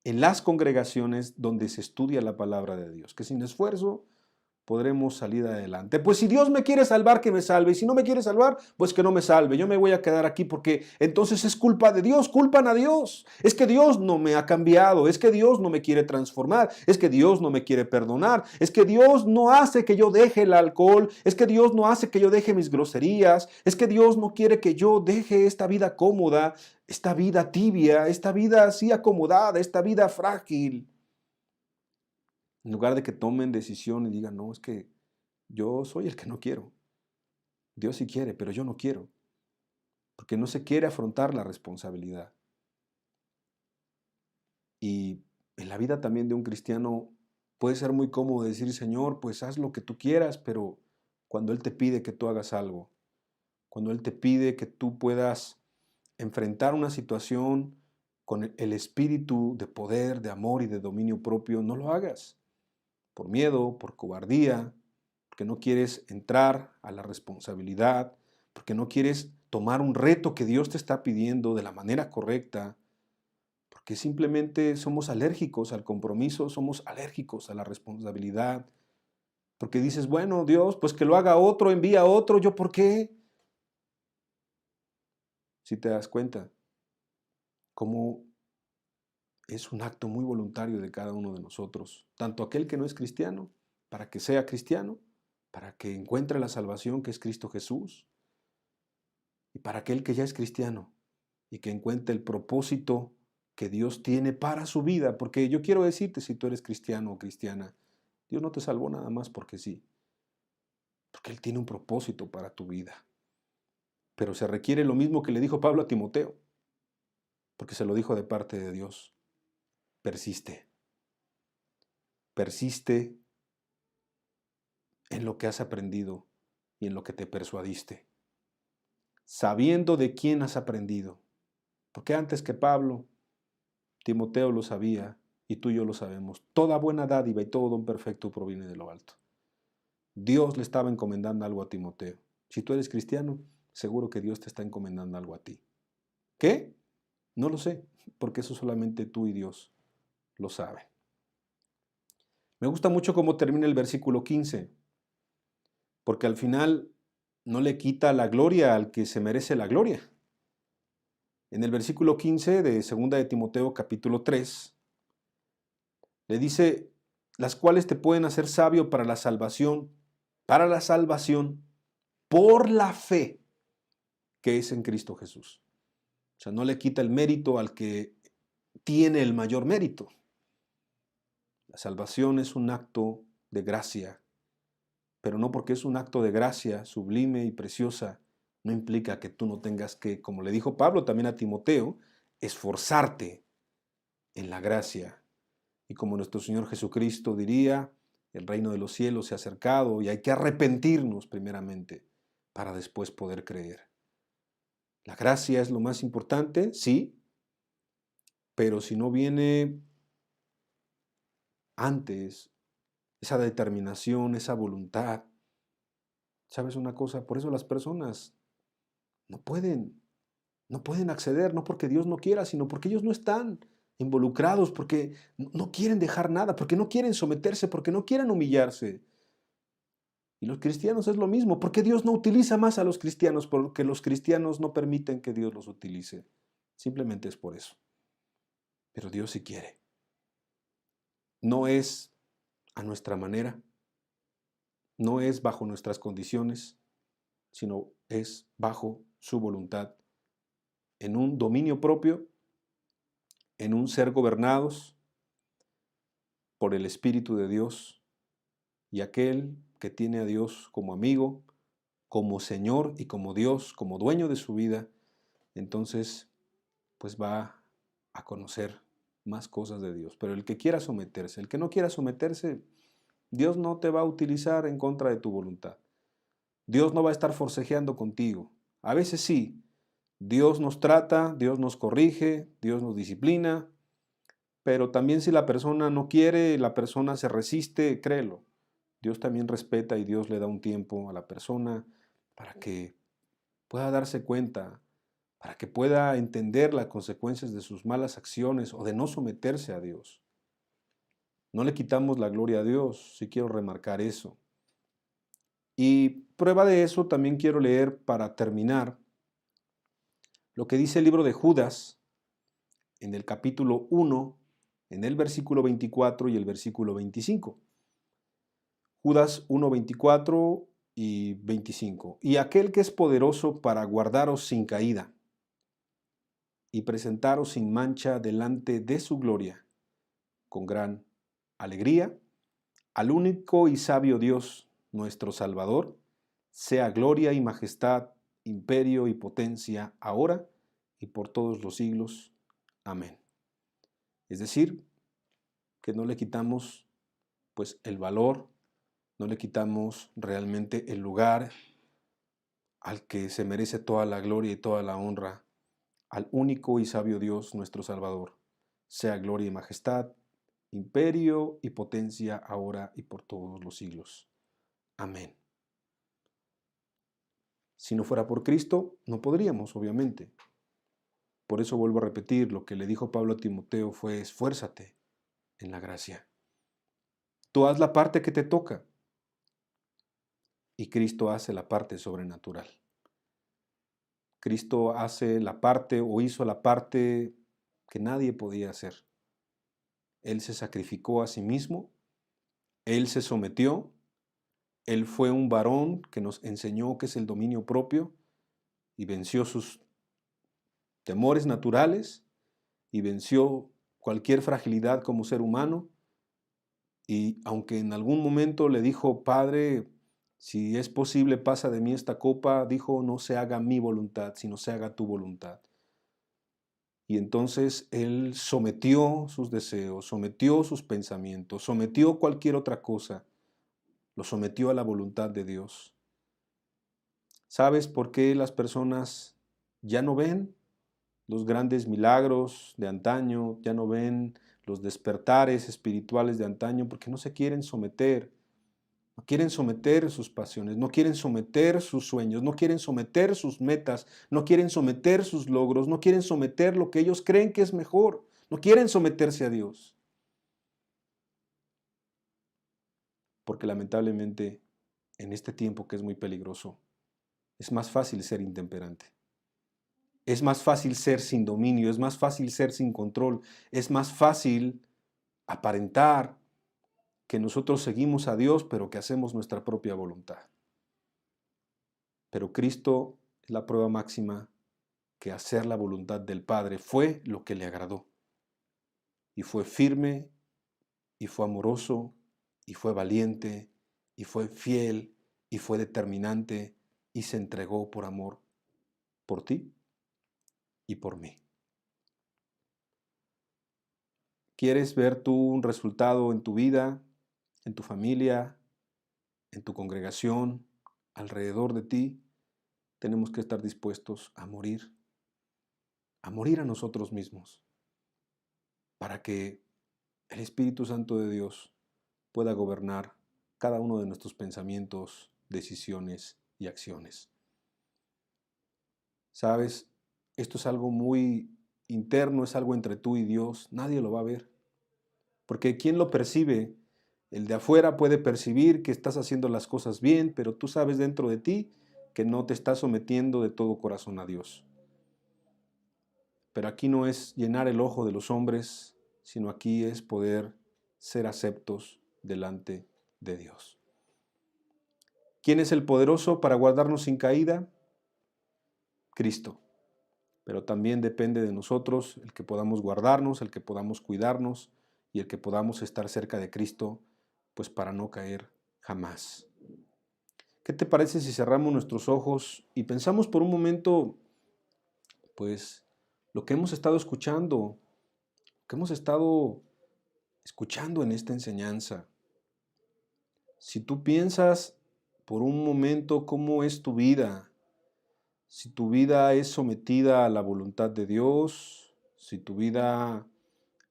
en las congregaciones donde se estudia la palabra de Dios, que sin esfuerzo podremos salir adelante. Pues si Dios me quiere salvar, que me salve. Y si no me quiere salvar, pues que no me salve. Yo me voy a quedar aquí porque entonces es culpa de Dios, culpan a Dios. Es que Dios no me ha cambiado, es que Dios no me quiere transformar, es que Dios no me quiere perdonar, es que Dios no hace que yo deje el alcohol, es que Dios no hace que yo deje mis groserías, es que Dios no quiere que yo deje esta vida cómoda, esta vida tibia, esta vida así acomodada, esta vida frágil. En lugar de que tomen decisión y digan, no, es que yo soy el que no quiero. Dios sí quiere, pero yo no quiero. Porque no se quiere afrontar la responsabilidad. Y en la vida también de un cristiano puede ser muy cómodo decir, Señor, pues haz lo que tú quieras, pero cuando Él te pide que tú hagas algo, cuando Él te pide que tú puedas enfrentar una situación con el espíritu de poder, de amor y de dominio propio, no lo hagas. Por miedo, por cobardía, porque no quieres entrar a la responsabilidad, porque no quieres tomar un reto que Dios te está pidiendo de la manera correcta, porque simplemente somos alérgicos al compromiso, somos alérgicos a la responsabilidad, porque dices, bueno, Dios, pues que lo haga otro, envía a otro, ¿yo por qué? Si te das cuenta, cómo es un acto muy voluntario de cada uno de nosotros, tanto aquel que no es cristiano, para que sea cristiano, para que encuentre la salvación que es Cristo Jesús, y para aquel que ya es cristiano y que encuentre el propósito que Dios tiene para su vida, porque yo quiero decirte, si tú eres cristiano o cristiana, Dios no te salvó nada más porque sí, porque Él tiene un propósito para tu vida. Pero se requiere lo mismo que le dijo Pablo a Timoteo, porque se lo dijo de parte de Dios. persiste. Persiste en lo que has aprendido y en lo que te persuadiste, sabiendo de quién has aprendido. Porque antes que Pablo, Timoteo lo sabía y tú y yo lo sabemos. Toda buena dádiva y todo don perfecto proviene de lo alto. Dios le estaba encomendando algo a Timoteo. Si tú eres cristiano, seguro que Dios te está encomendando algo a ti. ¿Qué? No lo sé, porque eso solamente tú y Dios lo saben. Me gusta mucho cómo termina el versículo 15, porque al final no le quita la gloria al que se merece la gloria. En el versículo 15 de 2 de Timoteo capítulo 3, le dice, las cuales te pueden hacer sabio para la salvación por la fe que es en Cristo Jesús. O sea, no le quita el mérito al que tiene el mayor mérito. La salvación es un acto de gracia, pero no porque es un acto de gracia sublime y preciosa, no implica que tú no tengas que, como le dijo Pablo también a Timoteo, esforzarte en la gracia. Y como nuestro Señor Jesucristo diría, el reino de los cielos se ha acercado y hay que arrepentirnos primeramente para después poder creer. La gracia es lo más importante, sí, pero si no viene antes esa determinación, esa voluntad, ¿sabes una cosa? Por eso las personas no pueden acceder, no porque Dios no quiera, sino porque ellos no están involucrados, porque no quieren dejar nada, porque no quieren someterse, porque no quieren humillarse. Y los cristianos es lo mismo. ¿Por qué Dios no utiliza más a los cristianos? Porque los cristianos no permiten que Dios los utilice. Simplemente es por eso. Pero Dios sí quiere. No es a nuestra manera, no es bajo nuestras condiciones, sino es bajo su voluntad, en un dominio propio, en un ser gobernados por el Espíritu de Dios, y aquel que tiene a Dios como amigo, como Señor y como Dios, como dueño de su vida, entonces pues va a conocer más cosas de Dios. Pero el que quiera someterse, el que no quiera someterse, Dios no te va a utilizar en contra de tu voluntad. Dios no va a estar forcejeando contigo. A veces sí, Dios nos trata, Dios nos corrige, Dios nos disciplina, pero también si la persona no quiere, la persona se resiste, créelo. Dios también respeta y Dios le da un tiempo a la persona para que pueda darse cuenta, para que pueda entender las consecuencias de sus malas acciones o de no someterse a Dios. No le quitamos la gloria a Dios, sí quiero remarcar eso. Y prueba de eso también quiero leer para terminar lo que dice el libro de Judas en el capítulo 1, en el versículo 24 y el versículo 25. Judas 1, 24 y 25. Y aquel que es poderoso para guardaros sin caída y presentaros sin mancha delante de su gloria, con gran alegría, al único y sabio Dios, nuestro Salvador, sea gloria y majestad, imperio y potencia, ahora y por todos los siglos. Amén. Es decir, que no le quitamos pues el valor, no le quitamos realmente el lugar al que se merece toda la gloria y toda la honra, al único y sabio Dios, nuestro Salvador, sea gloria y majestad, imperio y potencia, ahora y por todos los siglos. Amén. Si no fuera por Cristo, no podríamos, obviamente. Por eso vuelvo a repetir, lo que le dijo Pablo a Timoteo fue: esfuérzate en la gracia. Tú haz la parte que te toca y Cristo hace la parte sobrenatural. Cristo hace la parte o hizo la parte que nadie podía hacer. Él se sacrificó a sí mismo, Él se sometió, Él fue un varón que nos enseñó qué es el dominio propio y venció sus temores naturales y venció cualquier fragilidad como ser humano. Y aunque en algún momento le dijo: Padre, si es posible, pasa de mí esta copa, dijo: no se haga mi voluntad, sino se haga tu voluntad. Y entonces Él sometió sus deseos, sometió sus pensamientos, sometió cualquier otra cosa, lo sometió a la voluntad de Dios. ¿Sabes por qué las personas ya no ven los grandes milagros de antaño, ya no ven los despertares espirituales de antaño? Porque no se quieren someter, no quieren someter sus pasiones, no quieren someter sus sueños, no quieren someter sus metas, no quieren someter sus logros, no quieren someter lo que ellos creen que es mejor, no quieren someterse a Dios. Porque lamentablemente en este tiempo que es muy peligroso, es más fácil ser intemperante. Es más fácil ser sin dominio, es más fácil ser sin control, es más fácil aparentar que nosotros seguimos a Dios, pero que hacemos nuestra propia voluntad. Pero Cristo es la prueba máxima que hacer la voluntad del Padre fue lo que le agradó. Y fue firme, y fue amoroso, y fue valiente, y fue fiel, y fue determinante, y se entregó por amor por ti y por mí. ¿Quieres ver tú un resultado en tu vida, en tu familia, en tu congregación, alrededor de ti? Tenemos que estar dispuestos a morir a nosotros mismos, para que el Espíritu Santo de Dios pueda gobernar cada uno de nuestros pensamientos, decisiones y acciones. ¿Sabes? Esto es algo muy interno, es algo entre tú y Dios. Nadie lo va a ver. Porque ¿quién lo percibe? El de afuera puede percibir que estás haciendo las cosas bien, pero tú sabes dentro de ti que no te estás sometiendo de todo corazón a Dios. Pero aquí no es llenar el ojo de los hombres, sino aquí es poder ser aceptos delante de Dios. ¿Quién es el poderoso para guardarnos sin caída? Cristo. Pero también depende de nosotros el que podamos guardarnos, el que podamos cuidarnos y el que podamos estar cerca de Cristo, pues para no caer jamás. ¿Qué te parece si cerramos nuestros ojos y pensamos por un momento, pues, lo que hemos estado escuchando, en esta enseñanza? Si tú piensas por un momento cómo es tu vida, si tu vida es sometida a la voluntad de Dios, si tu vida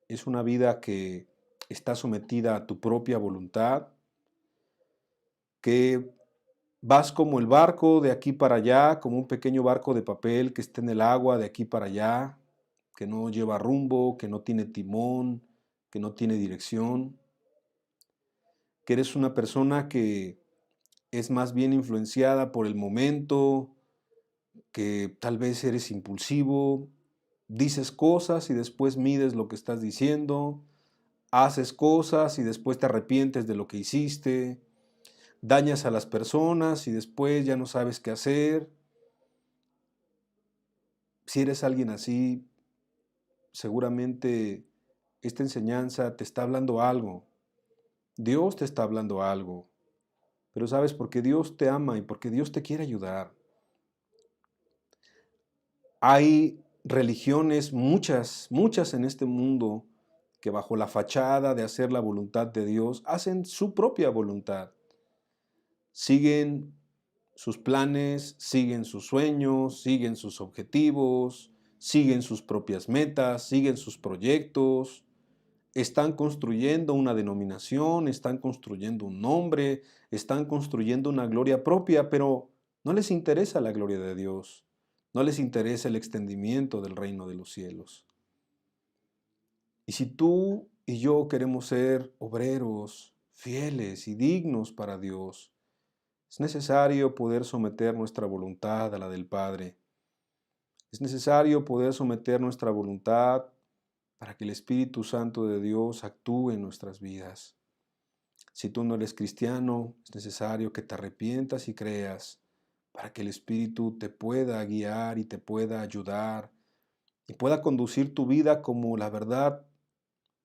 es una vida que está sometida a tu propia voluntad, que vas como el barco de aquí para allá, como un pequeño barco de papel que está en el agua de aquí para allá, que no lleva rumbo, que no tiene timón, que no tiene dirección, que eres una persona que es más bien influenciada por el momento, que tal vez eres impulsivo, dices cosas y después mides lo que estás diciendo, haces cosas y después te arrepientes de lo que hiciste, dañas a las personas y después ya no sabes qué hacer. Si eres alguien así, seguramente esta enseñanza te está hablando algo. Dios te está hablando algo. Pero sabes, porque Dios te ama y porque Dios te quiere ayudar. Hay religiones, muchas en este mundo, que bajo la fachada de hacer la voluntad de Dios, hacen su propia voluntad. Siguen sus planes, siguen sus sueños, siguen sus objetivos, siguen sus propias metas, siguen sus proyectos, están construyendo una denominación, están construyendo un nombre, están construyendo una gloria propia, pero no les interesa la gloria de Dios, no les interesa el extendimiento del reino de los cielos. Y si tú y yo queremos ser obreros fieles y dignos para Dios, es necesario poder someter nuestra voluntad a la del Padre. Es necesario poder someter nuestra voluntad para que el Espíritu Santo de Dios actúe en nuestras vidas. Si tú no eres cristiano, es necesario que te arrepientas y creas para que el Espíritu te pueda guiar y te pueda ayudar y pueda conducir tu vida como la verdad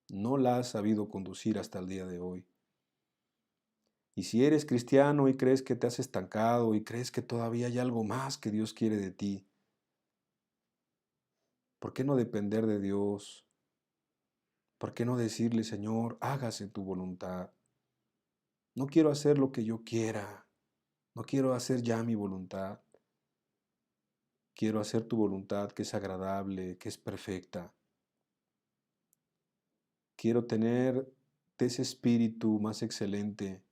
no la has sabido conducir hasta el día de hoy. Y si eres cristiano y crees que te has estancado y crees que todavía hay algo más que Dios quiere de ti, ¿Por qué no depender de Dios? ¿Por qué no decirle, Señor, hágase tu voluntad? No quiero hacer lo que yo quiera, no quiero hacer ya mi voluntad. Quiero hacer tu voluntad que es agradable, que es perfecta. Quiero tener de ese espíritu más excelente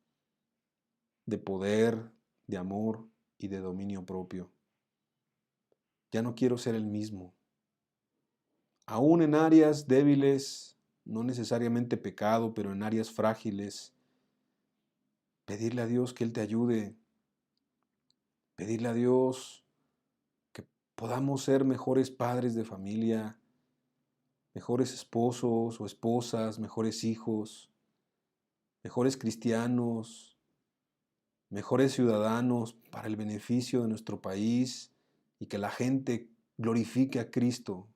de poder, de amor y de dominio propio. Ya no quiero ser el mismo. Aún en áreas débiles, no necesariamente pecado, pero en áreas frágiles, pedirle a Dios que Él te ayude, pedirle a Dios que podamos ser mejores padres de familia, mejores esposos o esposas, mejores hijos, mejores cristianos, mejores ciudadanos para el beneficio de nuestro país y que la gente glorifique a Cristo,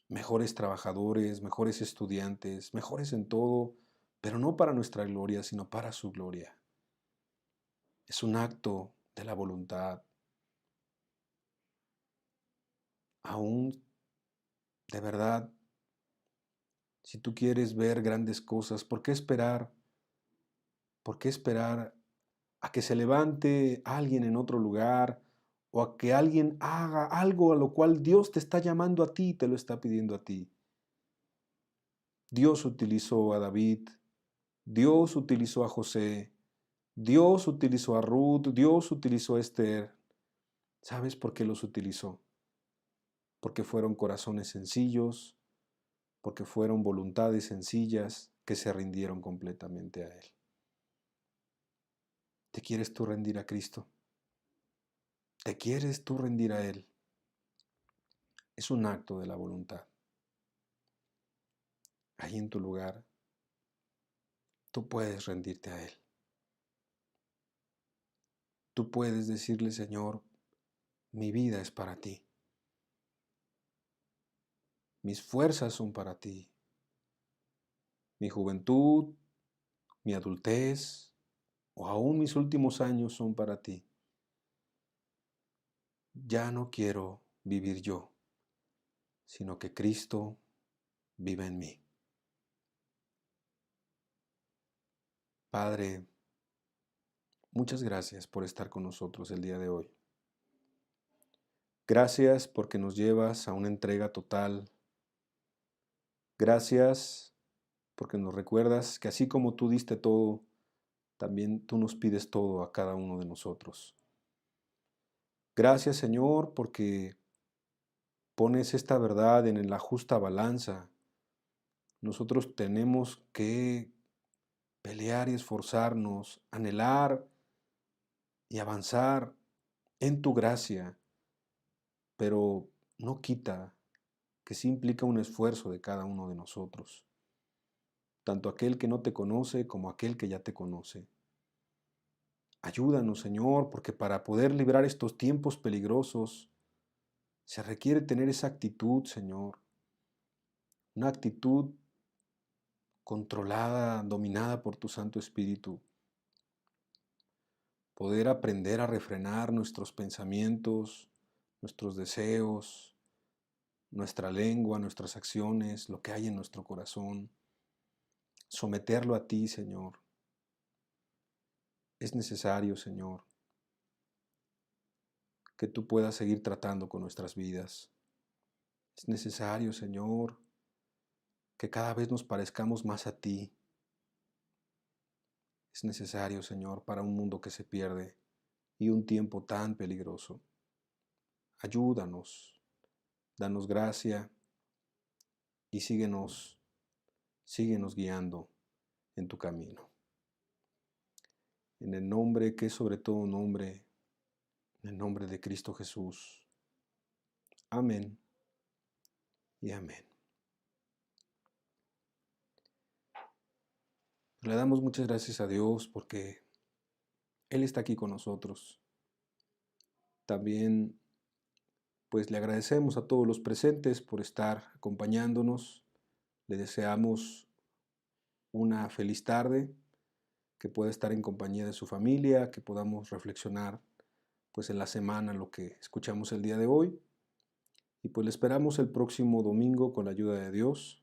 mejores trabajadores, mejores estudiantes, mejores en todo, pero no para nuestra gloria, sino para su gloria. Es un acto de la voluntad. Aún, de verdad, si tú quieres ver grandes cosas, ¿por qué esperar? ¿Por qué esperar a que se levante alguien en otro lugar o a que alguien haga algo a lo cual Dios te está llamando a ti y te lo está pidiendo a ti? Dios utilizó a David, Dios utilizó a José, Dios utilizó a Ruth, Dios utilizó a Esther. ¿Sabes por qué los utilizó? Porque fueron corazones sencillos, porque fueron voluntades sencillas que se rindieron completamente a Él. ¿Te quieres tú rendir a Cristo? ¿Te quieres tú rendir a Él? Es un acto de la voluntad. Ahí en tu lugar, tú puedes rendirte a Él. Tú puedes decirle, Señor, mi vida es para ti. Mis fuerzas son para ti. Mi juventud, mi adultez o aún mis últimos años son para ti. Ya no quiero vivir yo, sino que Cristo vive en mí. Padre, muchas gracias por estar con nosotros el día de hoy. Gracias porque nos llevas a una entrega total. Gracias porque nos recuerdas que así como tú diste todo, también tú nos pides todo a cada uno de nosotros. Gracias, Señor, porque pones esta verdad en la justa balanza. Nosotros tenemos que pelear y esforzarnos, anhelar y avanzar en tu gracia, pero no quita que sí implica un esfuerzo de cada uno de nosotros, tanto aquel que no te conoce como aquel que ya te conoce. Ayúdanos, Señor, porque para poder librar estos tiempos peligrosos se requiere tener esa actitud, Señor, una actitud controlada, dominada por tu Santo Espíritu. Poder aprender a refrenar nuestros pensamientos, nuestros deseos, nuestra lengua, nuestras acciones, lo que hay en nuestro corazón. Someterlo a ti, Señor. Es necesario, Señor, que tú puedas seguir tratando con nuestras vidas. Es necesario, Señor, que cada vez nos parezcamos más a ti. Es necesario, Señor, para un mundo que se pierde y un tiempo tan peligroso. Ayúdanos, danos gracia y síguenos guiando en tu camino. En el nombre que es sobre todo nombre, en el nombre de Cristo Jesús. Amén y amén. Le damos muchas gracias a Dios porque Él está aquí con nosotros. También pues le agradecemos a todos los presentes por estar acompañándonos. Le deseamos una feliz tarde, que pueda estar en compañía de su familia, que podamos reflexionar pues en la semana lo que escuchamos el día de hoy. Y pues le esperamos el próximo domingo con la ayuda de Dios.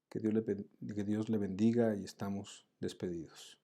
Que Dios le bendiga y estamos despedidos.